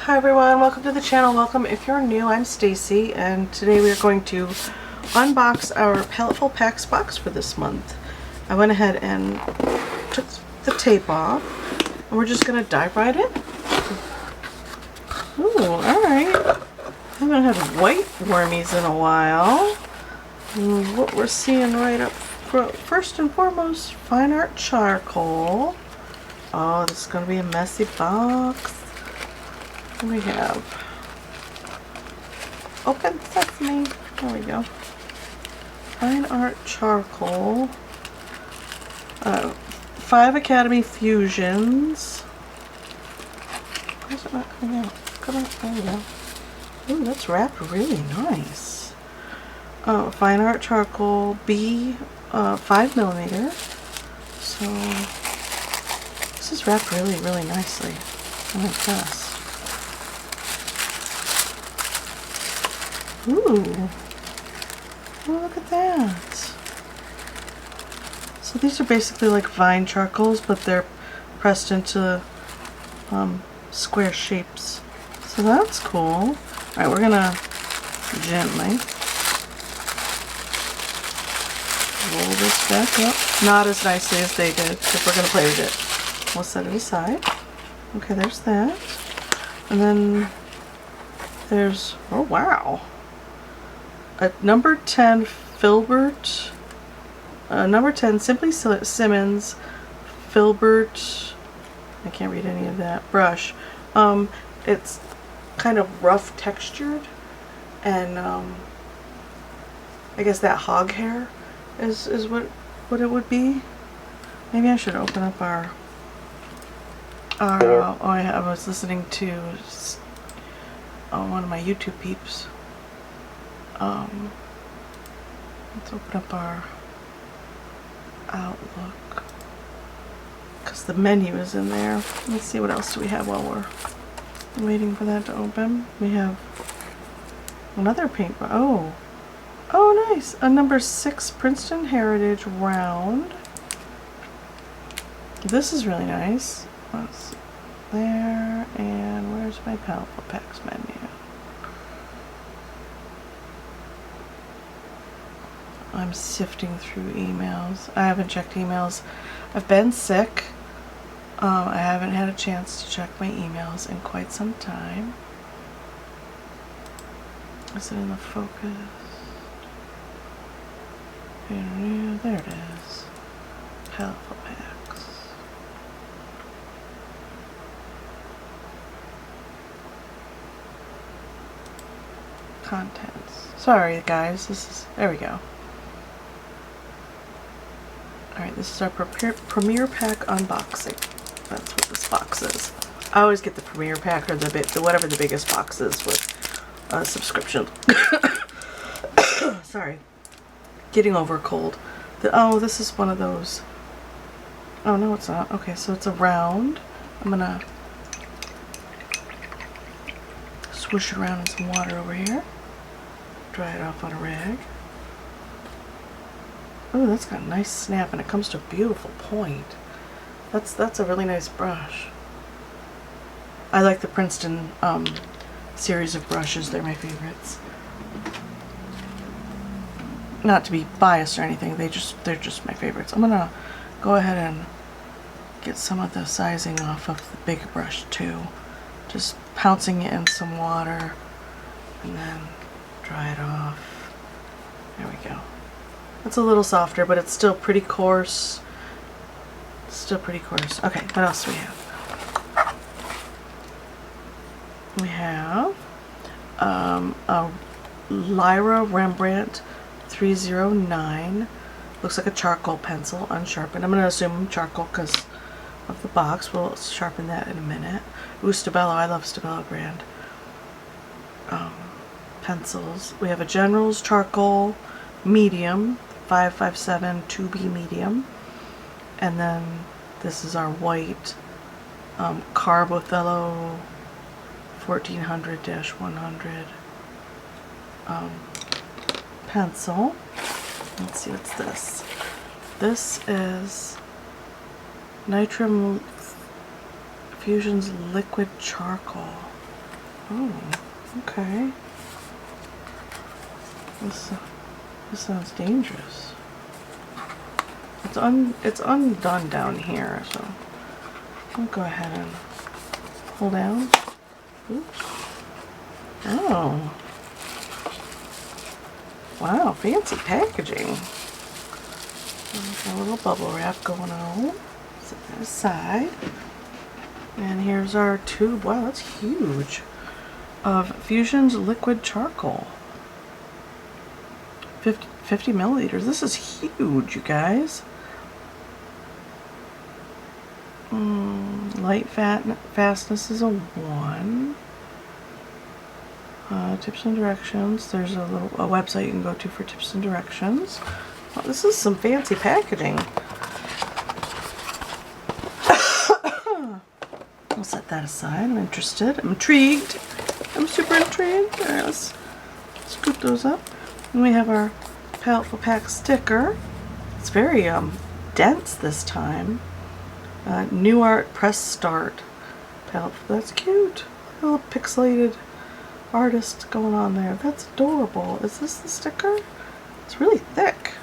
Hi everyone, welcome to the channel. Welcome if you're new. I'm Stacy and today we are going to unbox our Paletteful Packs box for this month. I went ahead and took the tape off and we're just going to dive right in. Ooh, alright. I haven't had white wormies in a while. And what we're seeing right up front, first and foremost, fine art charcoal. Oh, this is going to be a messy box. We have open sesame. There we go. Fine art charcoal. 5 Academy fusions. Why is it not coming out? Come on, there we go. Ooh, that's wrapped really nice. Fine art charcoal B 5mm. So this is wrapped really, really nicely. I'm impressed. Ooh, oh, look at that. So these are basically like vine charcoals, but they're pressed into square shapes. So that's cool. Alright, we're gonna gently roll this back up. Not as nicely as they did, because we're gonna play with it. We'll set it aside. Okay, there's that. And then there's, oh wow. A number 10 Filbert, number 10 Simply Simmons Filbert, I can't read any of that, brush. It's kind of rough textured, and I guess that hog hair is what it would be. Maybe I should open up our I was listening to one of my YouTube peeps. Let's open up our Outlook because the menu is in there. Let's see what else do we have while we're waiting for that to open. We have another paint. Oh nice! A number 6 Princeton Heritage round. This is really nice. Let's see. There, and where's my Paletteful Packs menu? I'm sifting through emails. I haven't checked emails. I've been sick. I haven't had a chance to check my emails in quite some time. Is it in the focus? There it is. Paletteful Packs. Contents. Sorry guys, there we go. Alright, this is our Premier Pack unboxing. That's what this box is. I always get the Premier Pack or the whatever the biggest box is with a subscription. Sorry. Getting over a cold. Oh, this is one of those. Oh, no, it's not. Okay, so it's a round. I'm going to swoosh it around in some water over here. Dry it off on a rag. Oh, that's got a nice snap, and it comes to a beautiful point. That's a really nice brush. I like the Princeton series of brushes. They're my favorites. Not to be biased or anything. They're just my favorites. I'm gonna go ahead and get some of the sizing off of the big brush too. Just pouncing it in some water, and then dry it off. There we go. It's a little softer, but it's still pretty coarse. Still pretty coarse. Okay, what else do we have? We have a Lyra Rembrandt 309. Looks like a charcoal pencil, unsharpened. I'm going to assume charcoal because of the box. We'll sharpen that in a minute. Ooh, Stabilo. I love Stabilo brand. Pencils. We have a General's charcoal medium. 557 2B medium, and then this is our white Carbothello 1400-100 pencil. Let's see, what's this? This is Nitrum Fusion's liquid charcoal. Oh, okay. This sounds dangerous. It's undone down here, so I'll go ahead and pull down. Oops. Oh. Wow, fancy packaging. Got a little bubble wrap going on. Set that aside. And here's our tube. Wow, that's huge. Of Fusion's liquid charcoal. 50 milliliters. This is huge, you guys. Light fastness is a 1. Tips and directions. There's a website you can go to for tips and directions. Well, this is some fancy packaging. I'll set that aside. I'm interested. I'm intrigued. I'm super intrigued. All right, let's scoop those up. And we have our Paletteful Packs sticker. It's very dense this time. New Art Press Start. Paletteful. That's cute. A little pixelated artist going on there. That's adorable. Is this the sticker? It's really thick.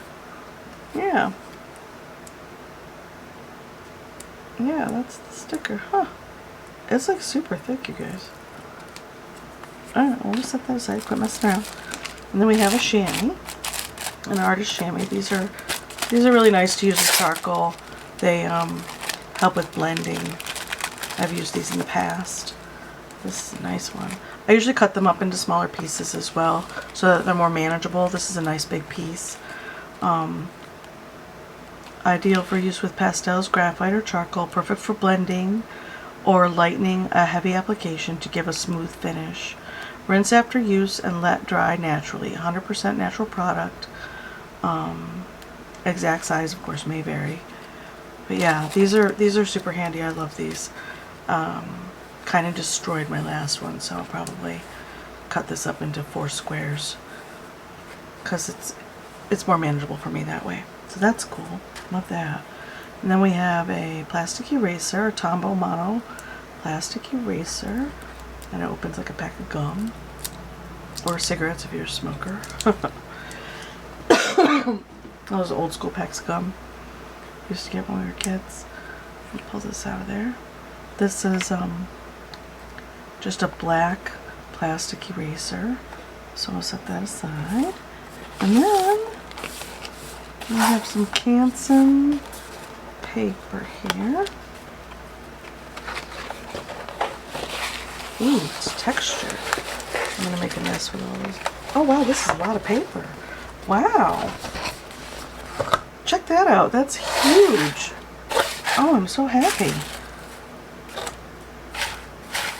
Yeah. Yeah, that's the sticker. Huh. It's like super thick, you guys. Alright, we'll just set that aside. Quit messing around. And then we have a chamois. An artist chamois. These are really nice to use with charcoal. They help with blending. I've used these in the past. This is a nice one. I usually cut them up into smaller pieces as well so that they're more manageable. This is a nice big piece. Ideal for use with pastels, graphite, or charcoal. Perfect for blending or lightening a heavy application to give a smooth finish. Rinse after use and let dry naturally. 100% natural product. Exact size, of course, may vary. But yeah, these are super handy. I love these. Kind of destroyed my last one, so I'll probably cut this up into 4 squares because it's more manageable for me that way. So that's cool. Love that. And then we have a plastic eraser, a Tombow Mono plastic eraser, and it opens like a pack of gum or cigarettes if you're a smoker. Those old school packs of gum used to get when we were kids. Let me pull this out of there. This is just a black plastic eraser, so I'll set that aside. And then we have some Canson paper here. Ooh, it's textured. I'm gonna make a mess with all these. Oh wow, this is a lot of paper. Wow. Check that out. That's huge. Oh, I'm so happy.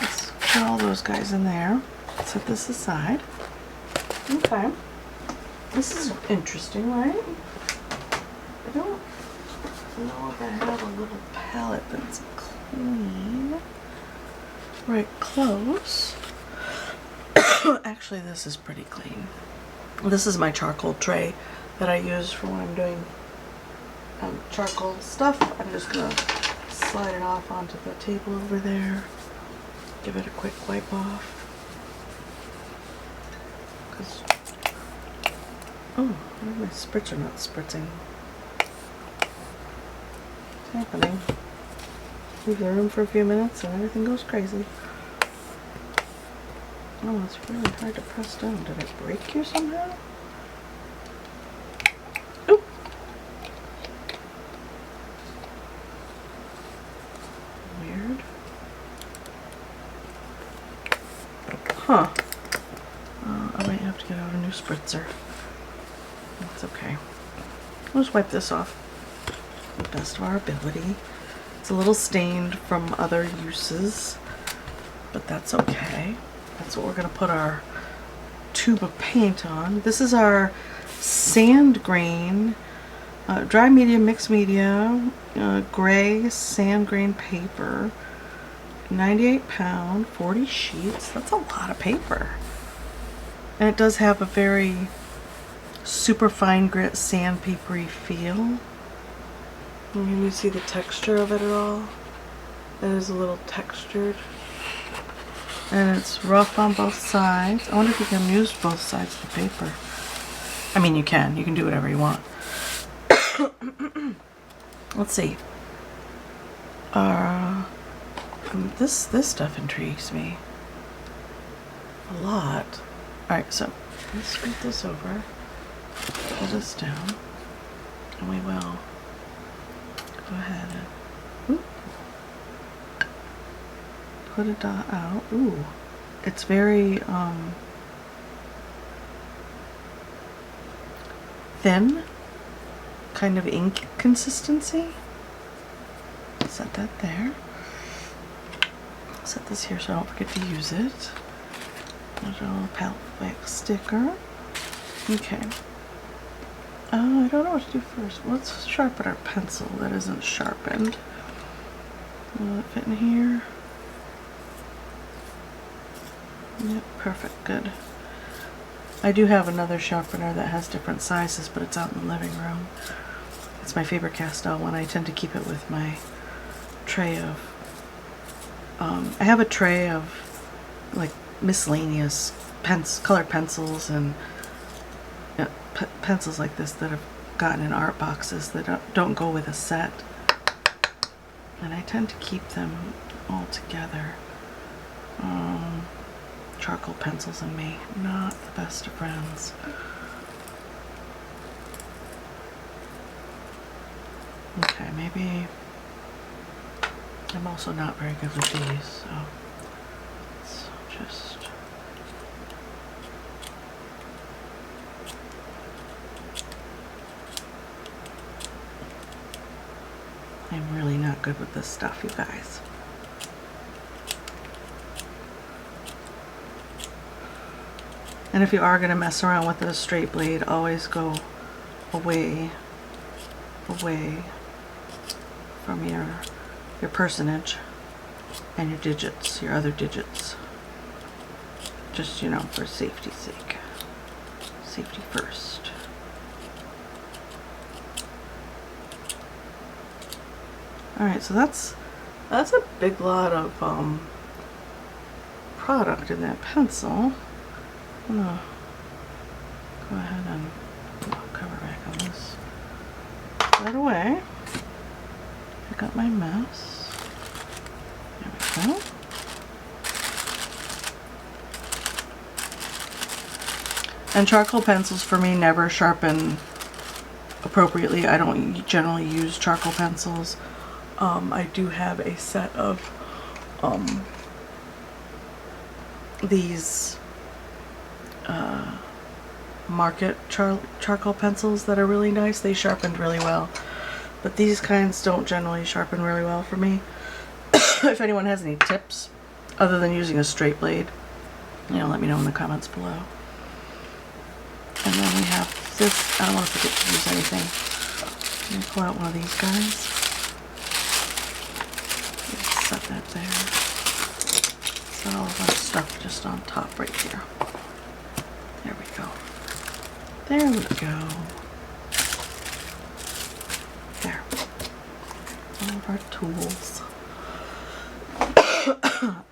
Let's put all those guys in there. Set this aside. Okay. This is interesting, right? I don't know if I have a little palette that's clean. Right close. Actually, this is pretty clean. This is my charcoal tray that I use for when I'm doing charcoal stuff. I'm just gonna slide it off onto the table over there. Give it a quick wipe off. Oh, my spritz are not spritzing. What's happening? Leave the room for a few minutes and everything goes crazy. Oh, it's really hard to press down. Did it break here somehow? Oop! Weird. Huh. I might have to get out a new spritzer. That's okay. We'll just wipe this off to the best of our ability. It's a little stained from other uses, but that's okay. That's what we're going to put our tube of paint on. This is our sand grain, dry medium, mixed media, gray sand grain paper. 98 pound, 40 sheets. That's a lot of paper. And it does have a very super fine grit sandpapery feel. Can you see the texture of it at all? It is a little textured. And it's rough on both sides. I wonder if you can use both sides of the paper. I mean, you can do whatever you want. Let's see. This stuff intrigues me a lot. Alright, so let's scoot this over, pull this down, and we will go ahead and put a dot out. Ooh, it's very thin, kind of ink consistency. Set that there. Set this here so I don't forget to use it. There's a little Paletteful Packs sticker. Okay. I don't know what to do first. Let's sharpen our pencil that isn't sharpened. Will it fit in here? Yep, perfect, good. I do have another sharpener that has different sizes, but it's out in the living room. It's my Faber-Castell one. I tend to keep it with my tray of I have a tray of like miscellaneous colored pencils and pencils like this that have gotten in art boxes that don't go with a set, and I tend to keep them all together. Charcoal pencils and me, not the best of friends. Okay, maybe I'm also not very good with these, so let's just I'm really not good with this stuff, you guys. And if you are going to mess around with a straight blade, always go away from your personage and your digits, your other digits. Just, you know, for safety's sake. Safety first. Alright, so that's a big lot of product in that pencil. I'm gonna go ahead and cover back on this right away. Pick up my mess. There we go. And charcoal pencils for me never sharpen appropriately. I don't generally use charcoal pencils. I do have a set of these market charcoal pencils that are really nice. They sharpened really well, but these kinds don't generally sharpen really well for me. If anyone has any tips other than using a straight blade, you know, let me know in the comments below. And then we have this. I don't want to forget to use anything. Let me pull out one of these guys. Set that there. Set all of our stuff just on top right here. There we go. There we go. There. All of our tools.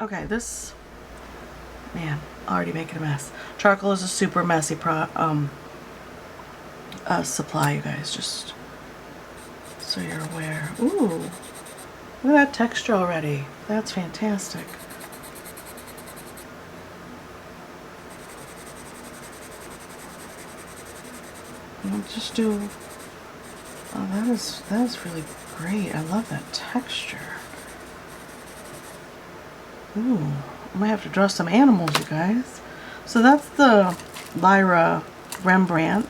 Okay, this, man, already making a mess. Charcoal is a super messy supply, you guys, just so you're aware. Ooh, look at that texture already. That's fantastic. I'll just do, oh, that is really great. I love that texture. Ooh, I might have to draw some animals, you guys. So that's the Lyra Rembrandt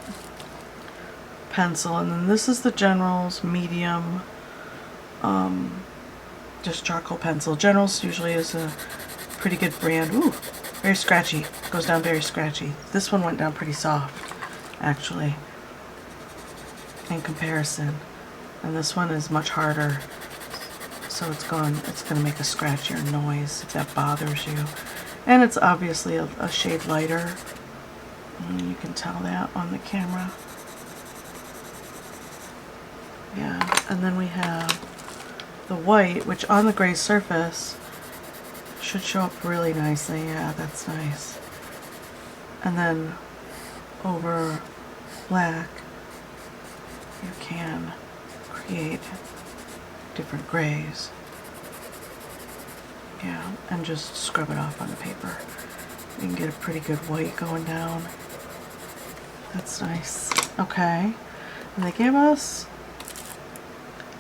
pencil, and then this is the General's medium, just charcoal pencil. General's usually is a pretty good brand. Ooh, very scratchy. Goes down very scratchy. This one went down pretty soft, actually, in comparison, and this one is much harder. So it's going to make a scratchier noise if that bothers you. And it's obviously a shade lighter. You can tell that on the camera. Yeah, and then we have the white, which on the gray surface Should show up really nicely. Yeah, that's nice. And then over black, you can create different grays. Yeah, and just scrub it off on the paper. You can get a pretty good white going down. That's nice. Okay, and they gave us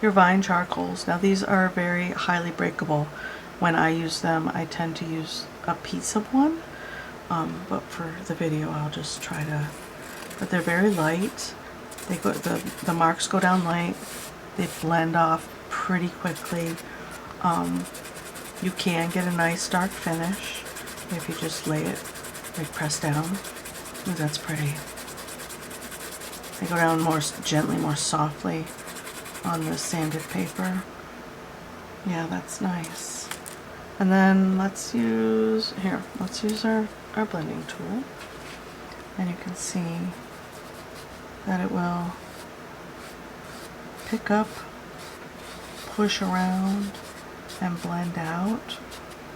your vine charcoals. Now these are very highly breakable. When I use them, I tend to use a piece of one, but for the video I'll just try to, but they're very light. They go, the marks go down light. They blend off pretty quickly. You can get a nice dark finish if you just lay it, like press down. Ooh, that's pretty. They go down more gently, more softly on the sanded paper. Yeah, that's nice. And then let's use our blending tool. And you can see that it will pick up, push around, and blend out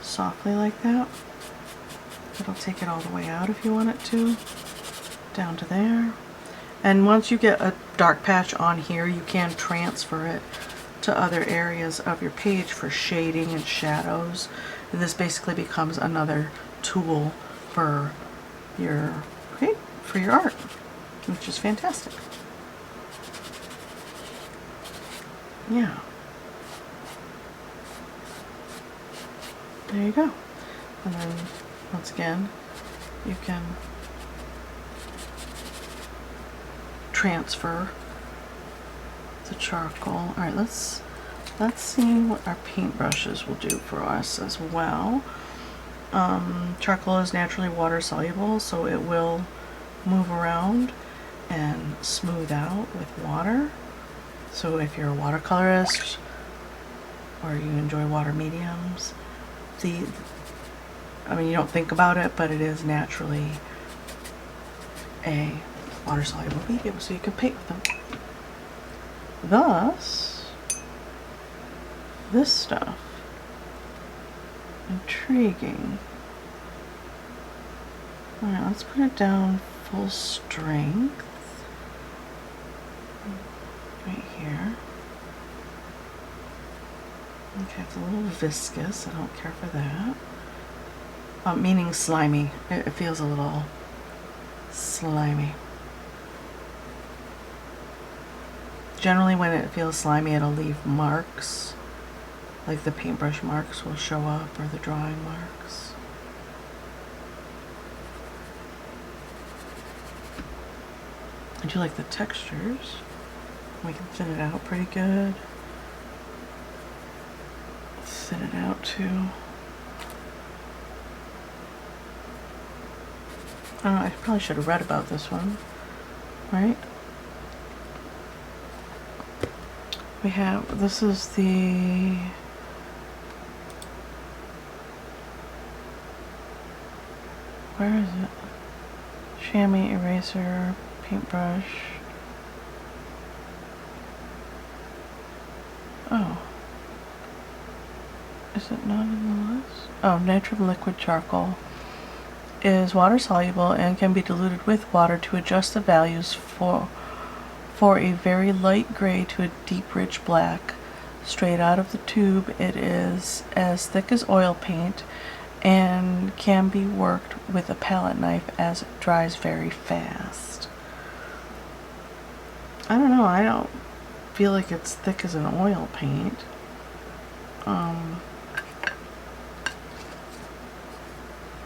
softly like that. It'll take it all the way out if you want it to, down to there. And once you get a dark patch on here, you can transfer it to other areas of your page for shading and shadows. And this basically becomes another tool for your art, which is fantastic. Yeah. There you go. And then once again, you can transfer the charcoal. All right, let's see what our paintbrushes will do for us as well. Charcoal is naturally water soluble, so it will move around and smooth out with water. So if you're a watercolorist or you enjoy water mediums, I mean, you don't think about it, but it is naturally a water-soluble medium, so you can paint with them. Thus, this stuff, intriguing. Alright, let's put it down full strength. Right here. Okay, it's a little viscous. I don't care for that. Meaning slimy. It feels a little slimy. Generally when it feels slimy, it'll leave marks. Like the paintbrush marks will show up, or the drawing marks. I do like the textures. We can thin it out pretty good. Thin it out too. I don't know, I probably should have read about this one, right? We have, this is the where is it? Chamois eraser paintbrush. Oh. Is it not in the list? Oh, natural liquid charcoal is water soluble and can be diluted with water to adjust the values for a very light gray to a deep rich black. Straight out of the tube, it is as thick as oil paint and can be worked with a palette knife as it dries very fast. I don't know, I don't feel like it's thick as an oil paint.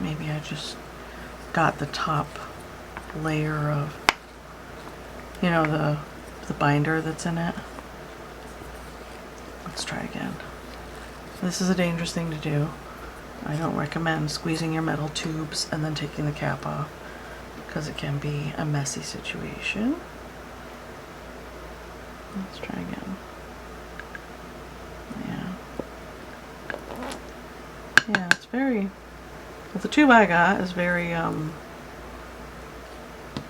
Maybe I just got the top layer of, you know, the binder that's in it. Let's try again. This is a dangerous thing to do. I don't recommend squeezing your metal tubes and then taking the cap off, because it can be a messy situation. Let's try again. Yeah, it's very, well, the tube I got is very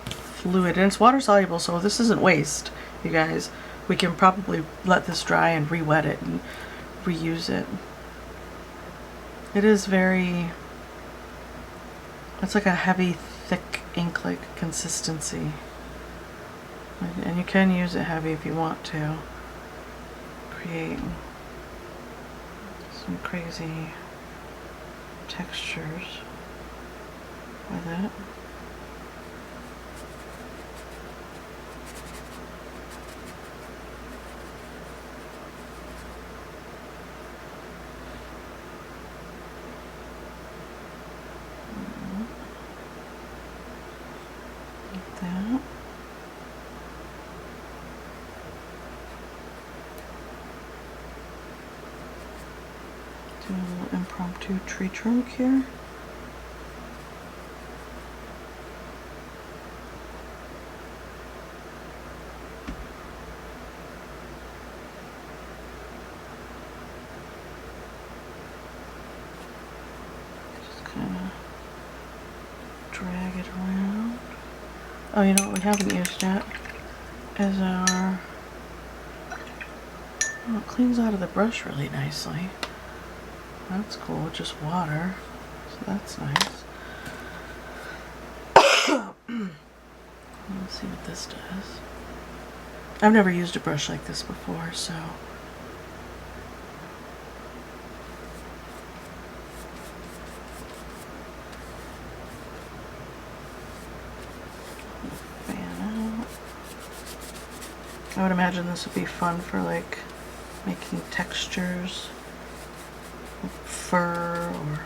fluid, and it's water soluble, so this isn't waste, you guys. We can probably let this dry and re-wet it and reuse it. It is very, it's like a heavy, thick ink-like consistency. And you can use it heavy if you want to. Create some crazy textures with it. Like that. Do a little impromptu tree trunk here. Just kind of drag it around. Oh, you know what we haven't used yet is our, oh, it cleans out of the brush really nicely. That's cool, just water, so that's nice. Let's see what this does. I've never used a brush like this before, so. Fan out. I would imagine this would be fun for like making textures. Fur, or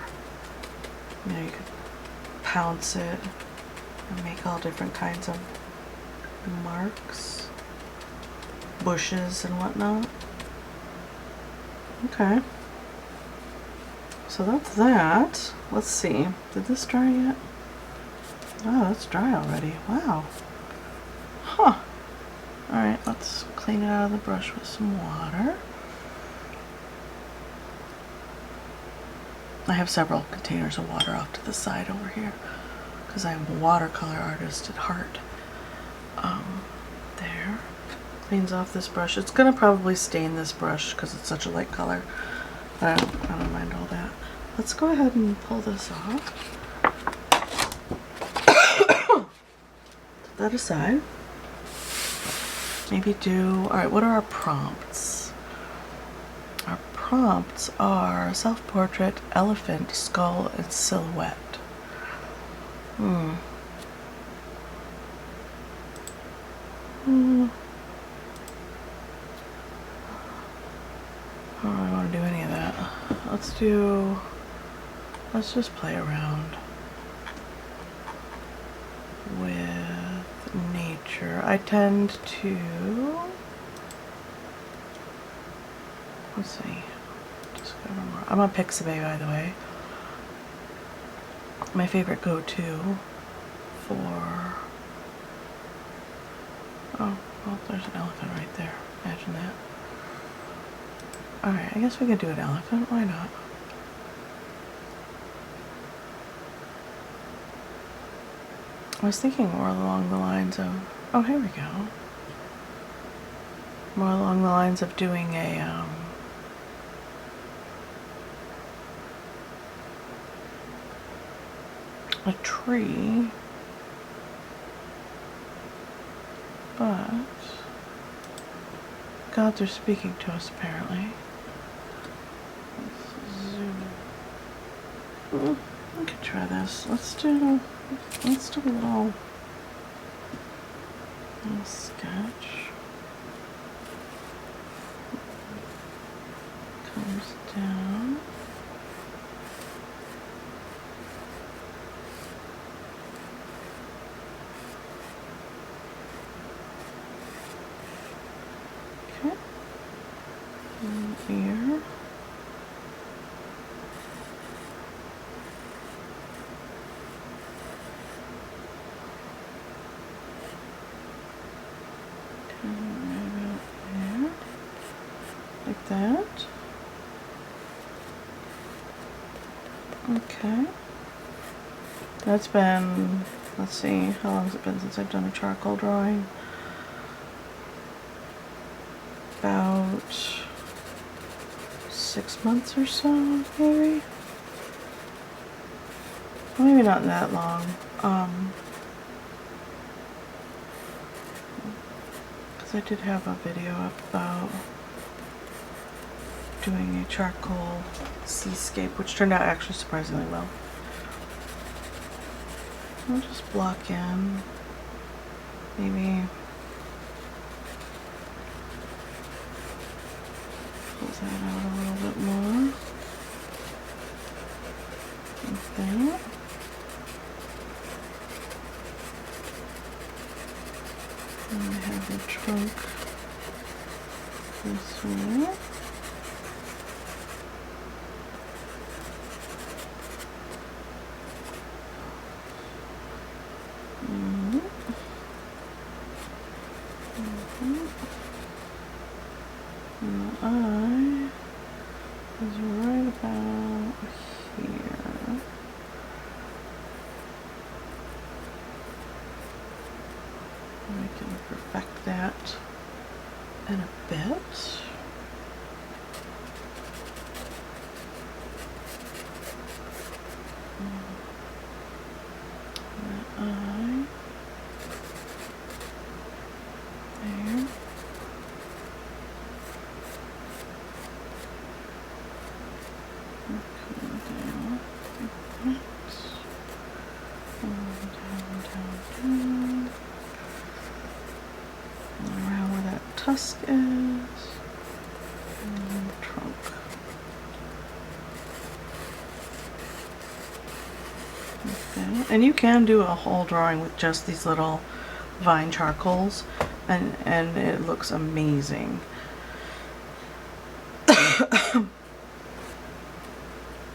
you know, you could pounce it and make all different kinds of marks, bushes and whatnot. Okay, so that's that. Let's see, did this dry yet? Oh, that's dry already. Wow. Huh. Alright, let's clean it out of the brush with some water. I have several containers of water off to the side over here because I'm a watercolor artist at heart. There. Cleans off this brush. It's going to probably stain this brush because it's such a light color. But I don't mind all that. Let's go ahead and pull this off. Put that aside. Maybe do... Alright, what are our prompts? Our prompts are self-portrait, elephant, skull, and silhouette. I don't really want to do any of that. Let's just play around with nature. I tend to, let's see, just go more. I'm on Pixabay, by the way. My favorite go-to for, oh, well, there's an elephant right there. Imagine that. Alright, I guess we could do an elephant. Why not? I was thinking more along the lines of, oh, here we go. More along the lines of doing a tree, but gods are speaking to us apparently. Let's zoom. We could try this. Let's do a little sketch. Comes down. Okay. And here. Like that. Okay. That's been, let's see, how long has it been since I've done a charcoal drawing? About 6 months or so, maybe. maybe not that long. Because I did have a video up about doing a charcoal seascape, which turned out actually surprisingly well. I'll just block in, maybe pull that out a little bit more, like that. And I have the trunk this way. And the eye is right about here. We can perfect that in a bit. That eye there. Come down like that. Down. Around where that tusk is, and then the trunk. Okay. And you can do a whole drawing with just these little vine charcoals, and it looks amazing.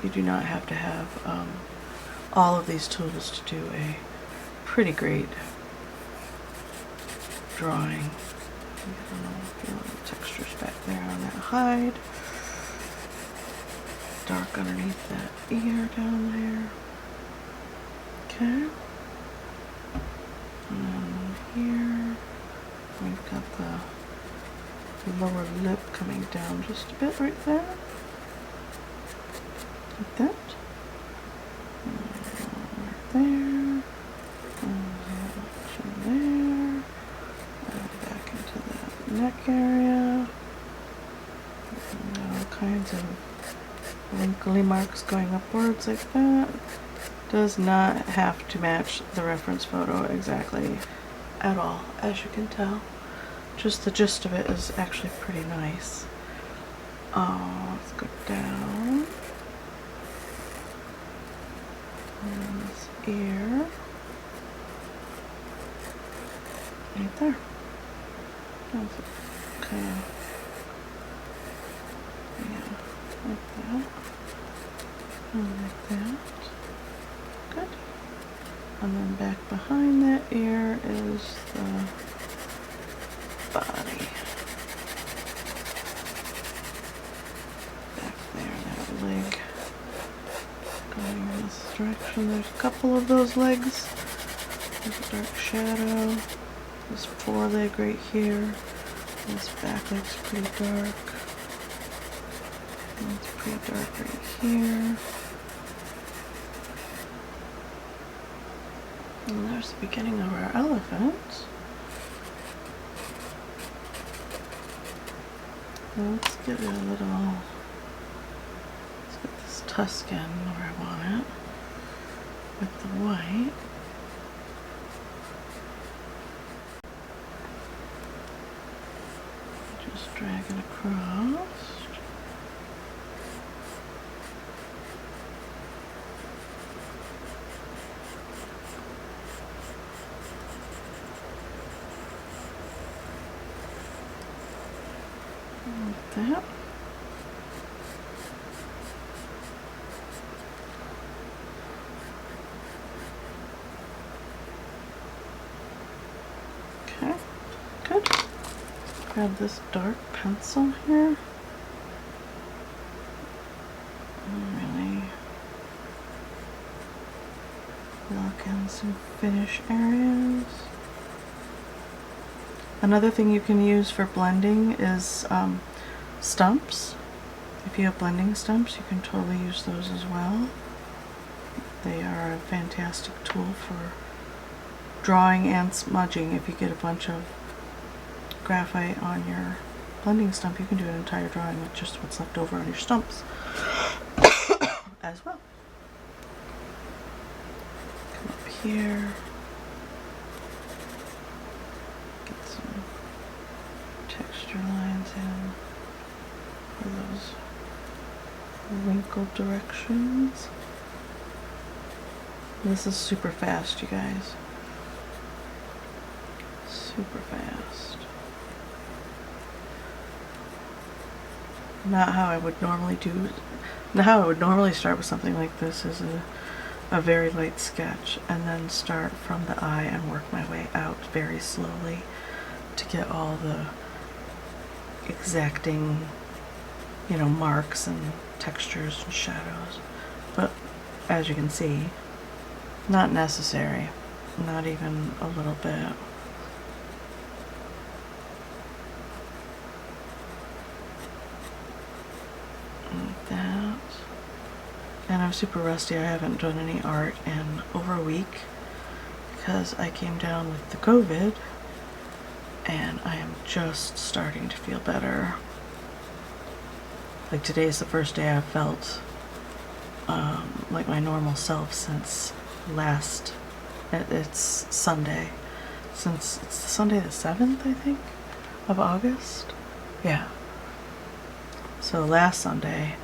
You do not have to have all of these tools to do a pretty great drawing. Feel the textures back there on that hide. Dark underneath that ear down there. Okay. And then here we've got the lower lip coming down just a bit right there. Like that. Right there. And there. And back into that neck area. And all kinds of wrinkly marks going upwards like that. Does not have to match the reference photo exactly at all, as you can tell. Just the gist of it is actually pretty nice. Let's go down. And this ear. Right there. Okay. Yeah, like that. And like that. Good. And then back behind that ear is the body. Back there, that leg. Going in this direction. There's a couple of those legs. There's a dark shadow. This foreleg right here. This back leg's pretty dark. And it's pretty dark right here. And there's the beginning of our elephant. Let's get a little, let's get this tusk in where I want it with the white. Just drag it across. Like that. Okay, good. Grab this dark pencil here. And really lock in some finish areas. Another thing you can use for blending is stumps. If you have blending stumps, you can totally use those as well. Like They are a fantastic tool for drawing and smudging. If you get a bunch of graphite on your blending stump, you can do an entire drawing with just what's left over on your stumps as well. Come up here, get some texture lines in for those wrinkled directions. This is super fast, you guys. Super fast. Not how I would normally do. Not how I would normally start with something like this is a very light sketch, and then start from the eye and work my way out very slowly to get all the exacting, you know, marks and textures and shadows. But as you can see, not necessary. Not even a little bit. Like that. And I'm super rusty. I haven't done any art in over a week because I came down with the COVID, and I am just starting to feel better. Like today's the first day I've felt like my normal self since it's Sunday. Since it's Sunday the 7th, I think, of August. Yeah. So last Sunday,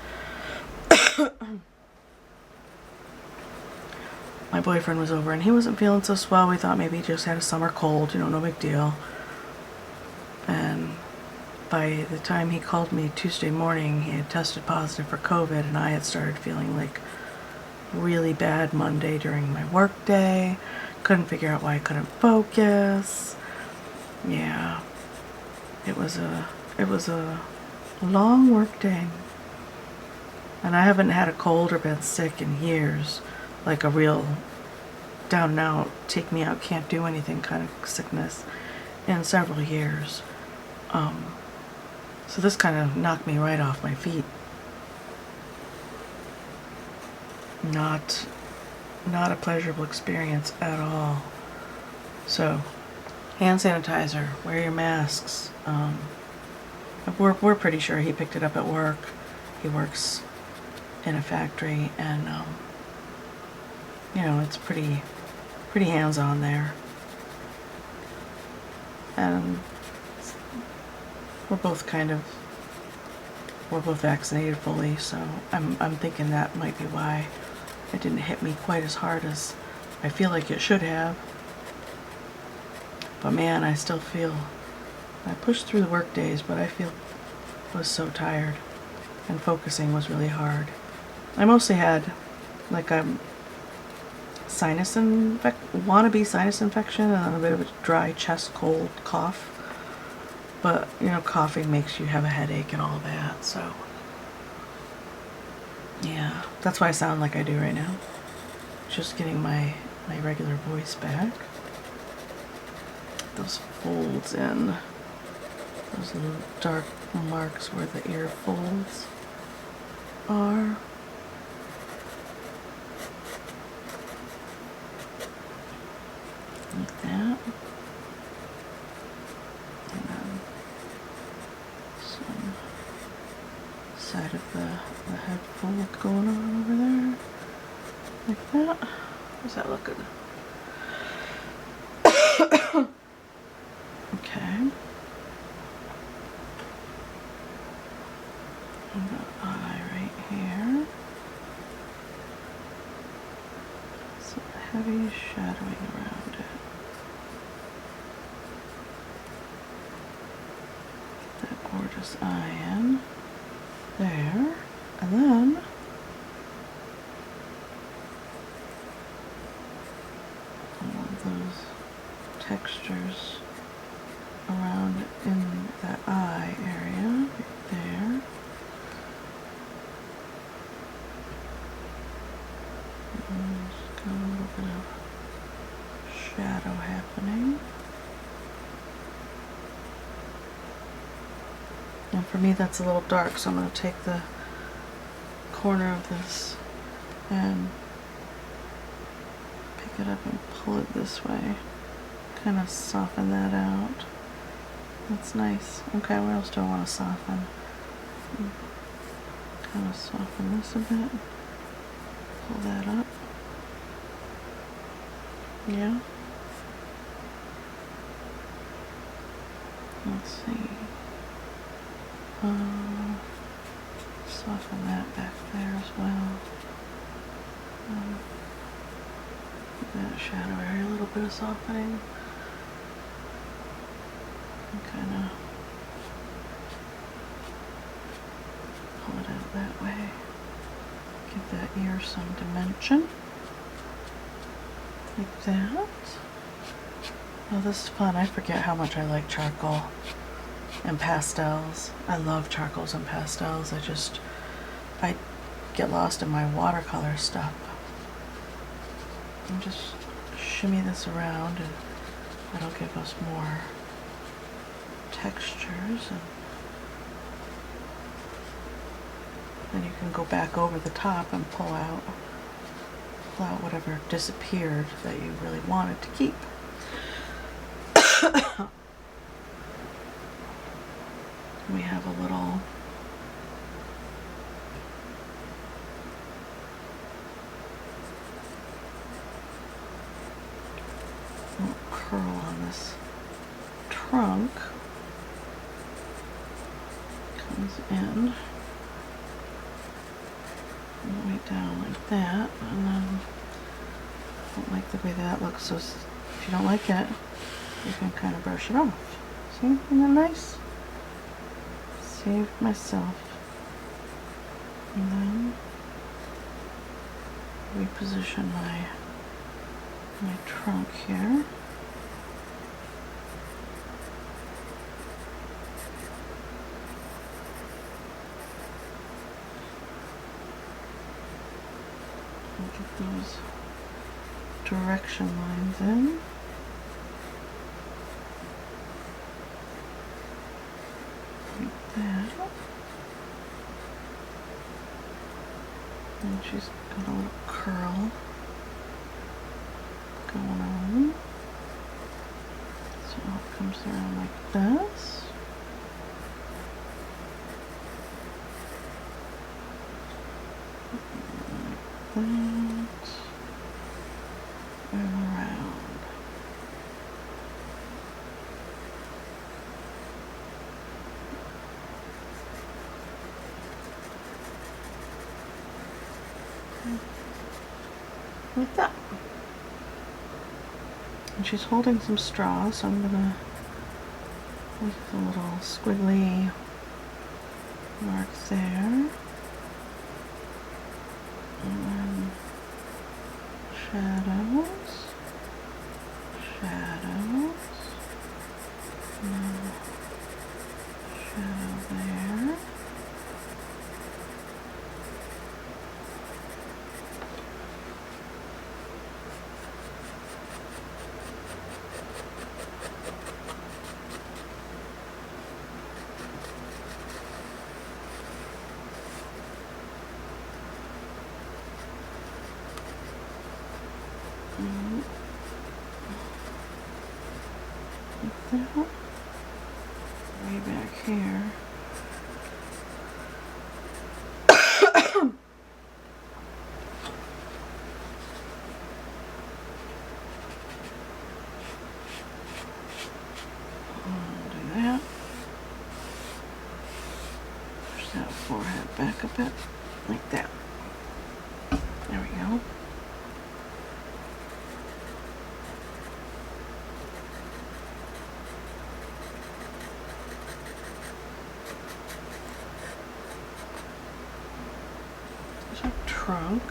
my boyfriend was over and he wasn't feeling so swell. We thought maybe he just had a summer cold, you know, no big deal. And by the time he called me Tuesday morning, he had tested positive for COVID, and I had started feeling like really bad Monday during my work day. Couldn't figure out why I couldn't focus. Yeah. It was a long work day. And I haven't had a cold or been sick in years. Like a real down and out, take me out, can't do anything kind of sickness in several years. So this kind of knocked me right off my feet. Not a pleasurable experience at all. So, hand sanitizer, wear your masks. We're pretty sure he picked it up at work. He works in a factory, and you know, it's pretty hands-on there. And we're both vaccinated fully, so I'm thinking that might be why it didn't hit me quite as hard as I feel like it should have. But man, I still feel, I pushed through the work days, but I was so tired, and focusing was really hard. I mostly had like a wannabe sinus infection and a bit of a dry chest cold cough. But, you know, coughing makes you have a headache and all that, so yeah, that's why I sound like I do right now. Just getting my regular voice back. Those folds in, those little dark marks where the ear folds are. Like that. And then some side of the head fold going on over there. Like that. How's that looking? Okay. And the eye right here. Some heavy shadowing around it. That gorgeous eye in there. And then all of those textures around in that eye area right there. And just got a little bit of shadow happening. And for me that's a little dark, so I'm going to take the corner of this and it up and pull it this way. Kind of soften that out. That's nice. Okay, what else do I want to soften? Kind of soften this a bit. Pull that up. Yeah. Let's see. Soften that back there as well. That shadow area, a little bit of softening. And kind of pull it out that way. Give that ear some dimension. Like that. Oh, this is fun. I forget how much I like charcoal and pastels. I love charcoals and pastels. I get lost in my watercolor stuff. And just shimmy this around and that'll give us more textures. And then you can go back over the top and pull out whatever disappeared that you really wanted to keep. We have a little curl on this trunk. Comes in all the way down like that, and then I don't like the way that looks, so if you don't like it, you can kind of brush it off. See, isn't that nice? Saved myself. And then reposition my trunk here. And get those direction lines in. That. And she's got a little curl going on. So it comes around like this. Like that. And around. Like that. And she's holding some straw, so I'm gonna make a little squiggly mark there. And then shadows, shadows, and then shadow there. Like that. Way back here. Do that. Push that forehead back a bit, like that. There we go. Trunk,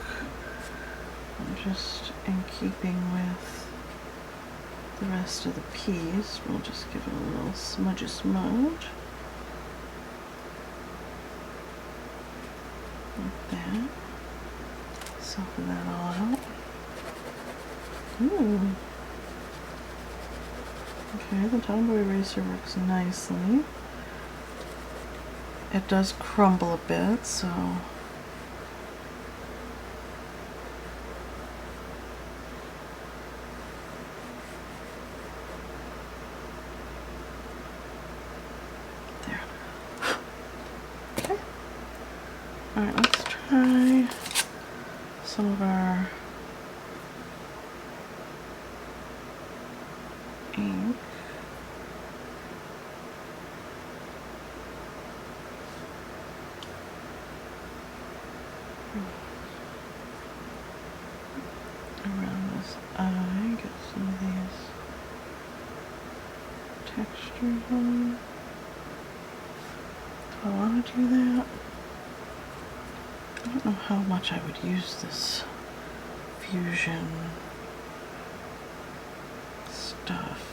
and just in keeping with the rest of the piece, we'll just give it a little smudge. Like that. Soften that all out. Ooh. Okay, the Tombow eraser works nicely. It does crumble a bit, so some of our ink. Around this eye, get some of these textures on. Do I want to do that? I don't know how much I would use this fusion stuff.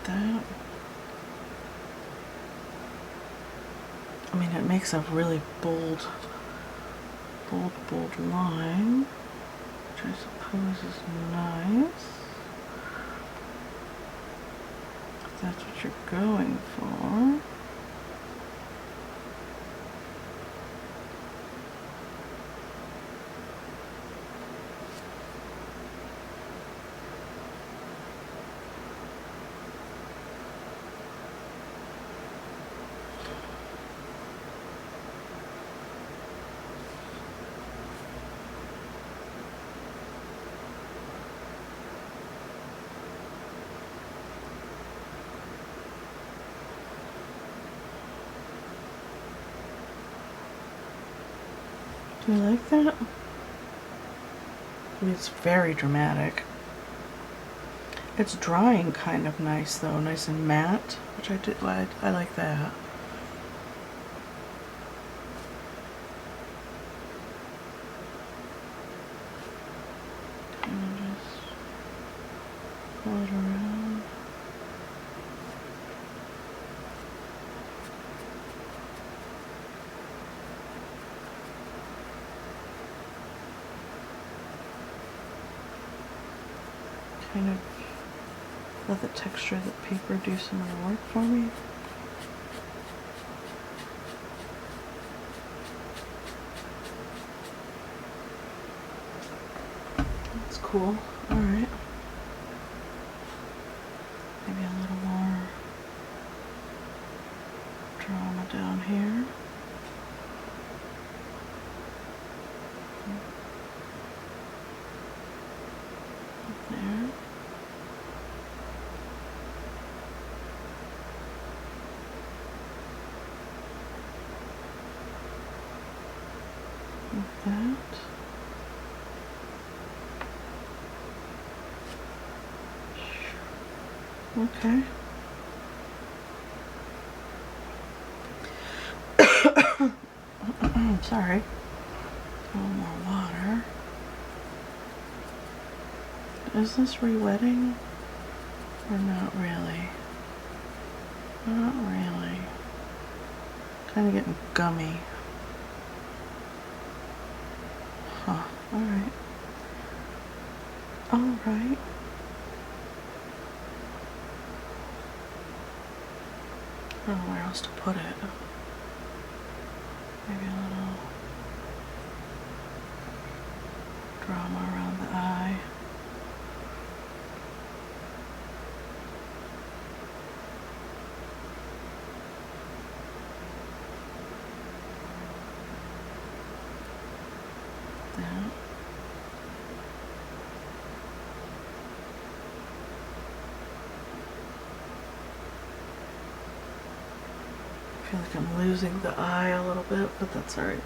That. I mean, it makes a really bold line, which I suppose is nice. If that's what you're going for. Do you like that? I mean, it's very dramatic. It's drying kind of nice though, nice and matte, which I like that. Kind of just pull it around. Kind of let the texture of the paper do some of the work for me. That's cool. Alright. Maybe a little more drama down here. There. Like that. Okay. Sorry. A little more water. Is this re-wetting? Or not really? Not really. Kind of getting gummy. Huh. Alright. Alright. I don't know where else to put it. Maybe a little drama around the eye. That. I feel like I'm losing the eye a little bit, but that's alright.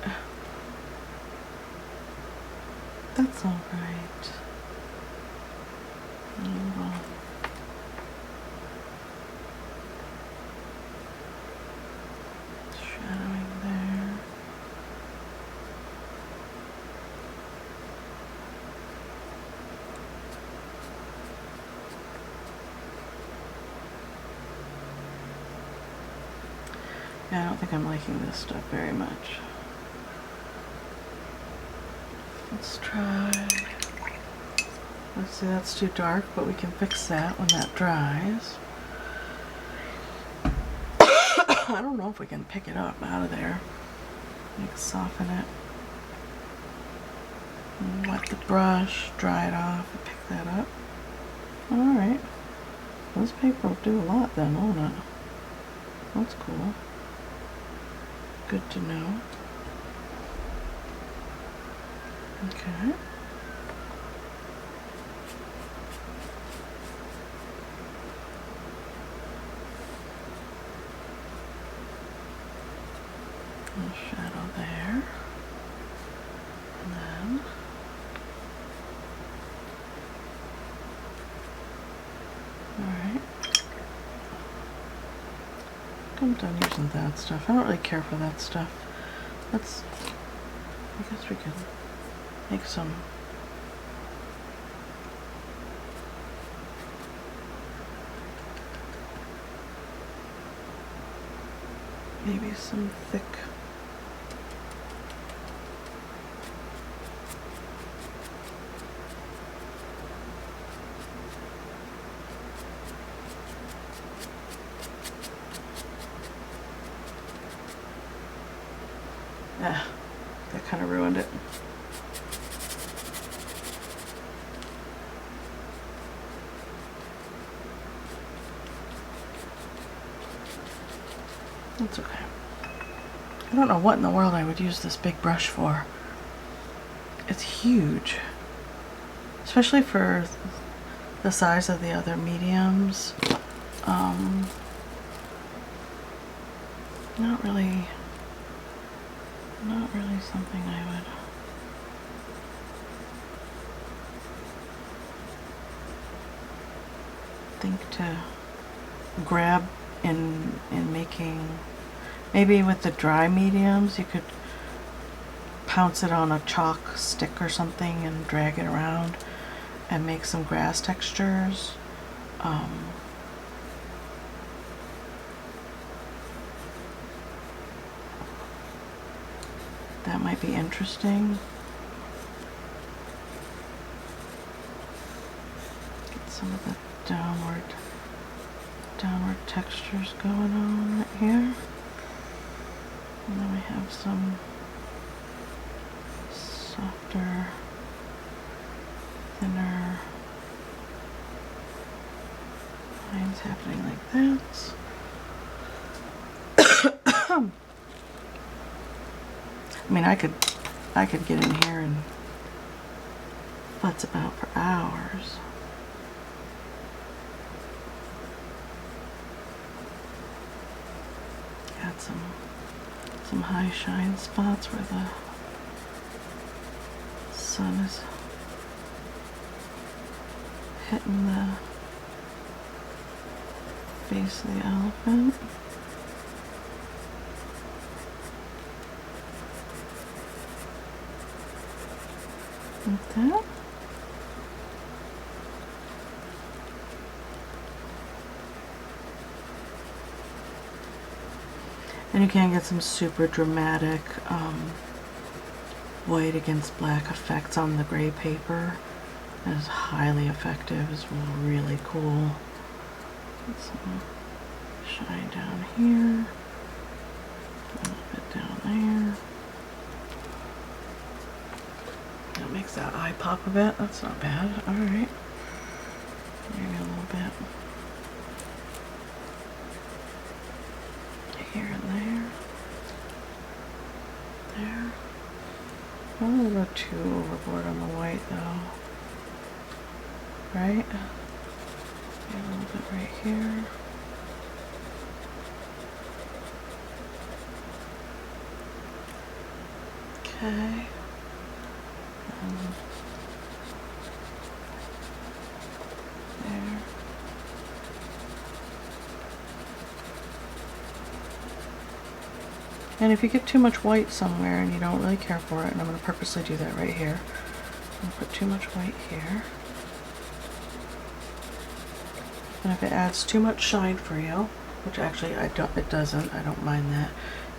That's alright. A little shadowing there. Yeah, I don't think I'm liking this stuff very much. Let's try. Let's see, that's too dark, but we can fix that when that dries. know if we can pick it up out of there. Like soften it. And wet the brush, dry it off, and pick that up. Alright. This paper will do a lot then, won't it? That's cool. Good to know. Okay. Shadow there, and then alright, I'm done using that stuff. I don't really care for that stuff. I guess we could make some maybe some thick that kind of ruined it. That's okay. I don't know what in the world I would use this big brush for. It's huge. Especially for the size of the other mediums. Not really something I would think to grab in making. Maybe with the dry mediums you could pounce it on a chalk stick or something and drag it around and make some grass textures. That might be interesting. Get some of the downward textures going on right here. And then we have some softer, thinner lines happening like that. I mean, I could get in here and futz about for hours. Got some high shine spots where the sun is hitting the base of the elephant. Like that. And you can get some super dramatic white against black effects on the gray paper. That is highly effective. It's really cool. Get some shine down here, a little bit down there. That makes that eye pop a bit. That's not bad. Alright. Maybe a little bit here and there. There. I don't want to go too overboard on the white though. Right? Maybe a little bit right here. Okay. There. And if you get too much white somewhere and you don't really care for it, and I'm going to purposely do that right here, I'm going to put too much white here. And if it adds too much shine for you, which actually it doesn't, I don't mind that.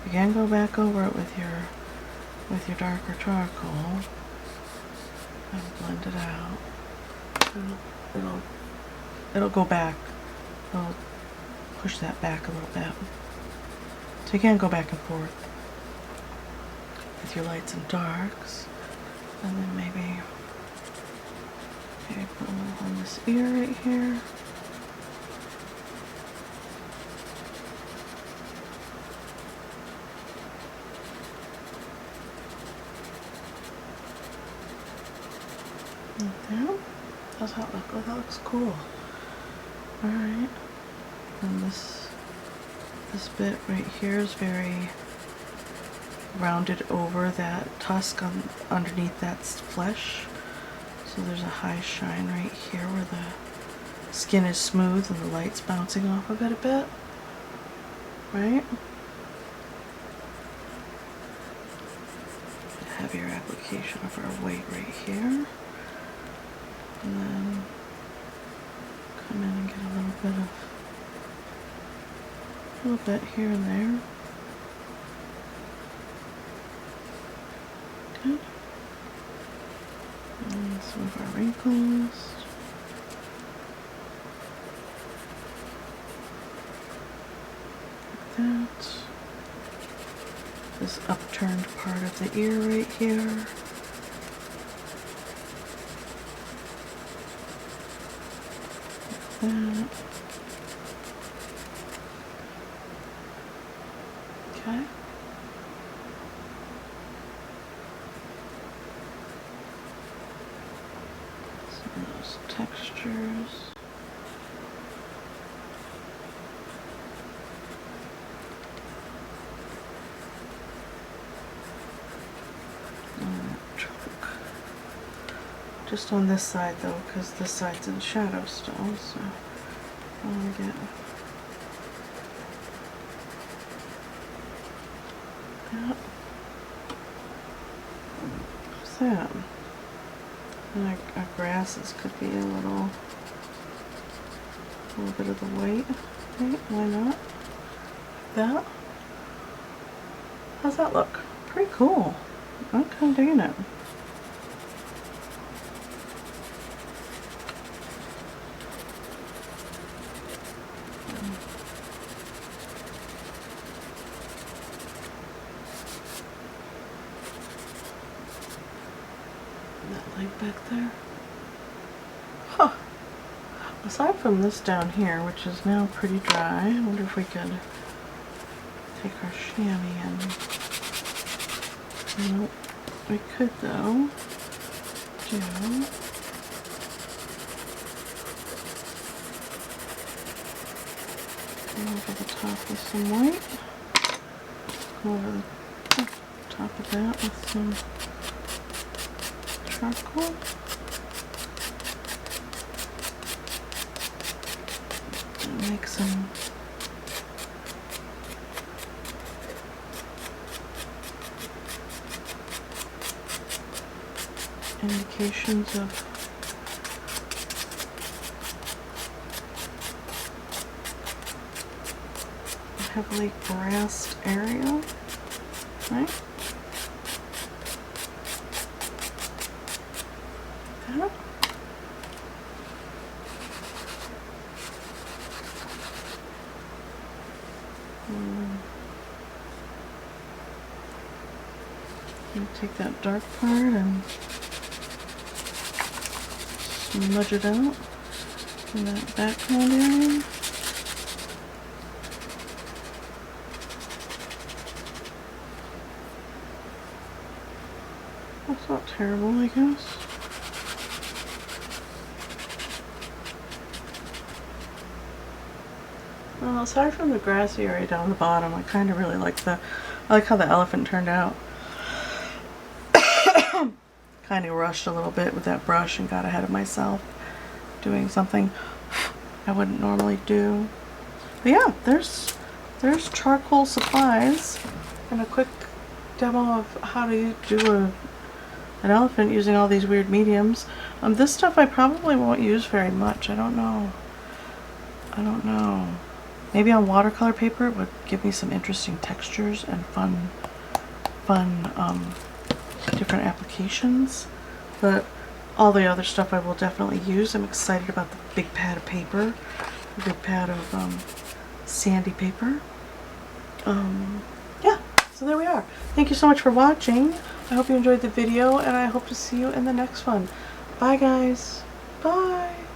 You can go back over it with your darker charcoal and blend it out. It'll go back. It'll push that back a little bit. So you can go back and forth with your lights and darks. And then maybe put a little on this ear right here. Like that. How's that look? Oh, that looks cool. Alright. And this bit right here is very rounded over that tusk underneath that's flesh. So there's a high shine right here where the skin is smooth and the light's bouncing off of it a bit. Right? Heavier application of our weight right here. And then come in and get a little bit here and there. Good. And some of our wrinkles. Like that. This upturned part of the ear right here. That. Okay. Some of those textures. Just on this side though, because this side's in shadow still, so I want to get that. What's that? And our grasses could be a little bit of the white, right? Why not? That. How's that look? Pretty cool. I'm kind of digging it. That light back there. Huh. Aside from this down here, which is now pretty dry, I wonder if we could take our chamois and... Nope. We could though do go over the top with some white. Go over the top of that with some charcoal. And make some indications of a heavily grassed area, right? That. And take that dark part and smudge it out in that background area. That's not terrible, I guess. Well, aside from the grassy area down the bottom, I kind of really like I like how the elephant turned out. Kind of rushed a little bit with that brush and got ahead of myself doing something I wouldn't normally do. But yeah, there's charcoal supplies and a quick demo of how to do an elephant using all these weird mediums. This stuff I probably won't use very much. I don't know. Maybe on watercolor paper it would give me some interesting textures and fun different applications, but all the other stuff I will definitely use. I'm excited about the big pad of paper, the big pad of sandy paper. yeah, so there we are. Thank you so much for watching. I hope you enjoyed the video, and I hope to see you in the next one. Bye guys. Bye.